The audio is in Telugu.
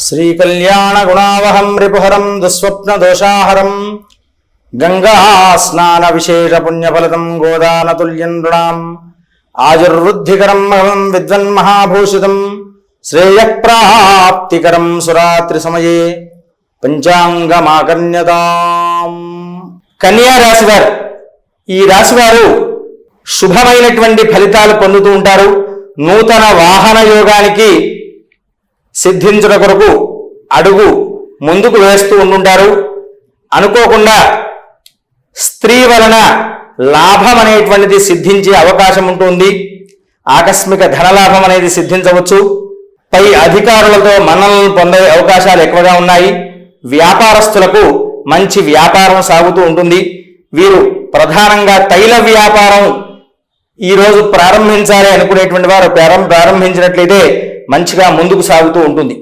శ్రీకళ్యాణ గుణావహం రిపుహరం దుస్వప్న దోషాహరం గంగా స్నాన విశేష పుణ్యఫలతం గోదానతుల్యం నృణాం ఆయుర్వృద్ధికరం మహం విద్వన్మహాభూషితం శ్రేయప్రాప్తికరం సురాత్రి సమయే పంచాంగమాకర్ణ్యతాం. కన్యా రాశివారు, ఈ రాశివారు శుభమైనటువంటి ఫలితాలు పొందుతూ ఉంటారు. నూతన వాహన యోగానికి సిద్ధించుట కొరకు అడుగు ముందుకు వేస్తూ ఉంటుంటారు. అనుకోకుండా స్త్రీ వలన లాభం అనేటువంటిది సిద్ధించే అవకాశం ఉంటుంది. ఆకస్మిక ధనలాభం అనేది సిద్ధించవచ్చు. పై అధికారులతో మన్ననలు పొందే అవకాశాలు ఎక్కువగా ఉన్నాయి. వ్యాపారస్తులకు మంచి వ్యాపారం సాగుతూ ఉంటుంది. వీరు ప్రధానంగా తైల వ్యాపారం ఈరోజు ప్రారంభించాలి అనుకునేటువంటి వారు ప్రారంభించినట్లయితే మంచిగా ముందుకు సాగుతూ ఉంటుంది.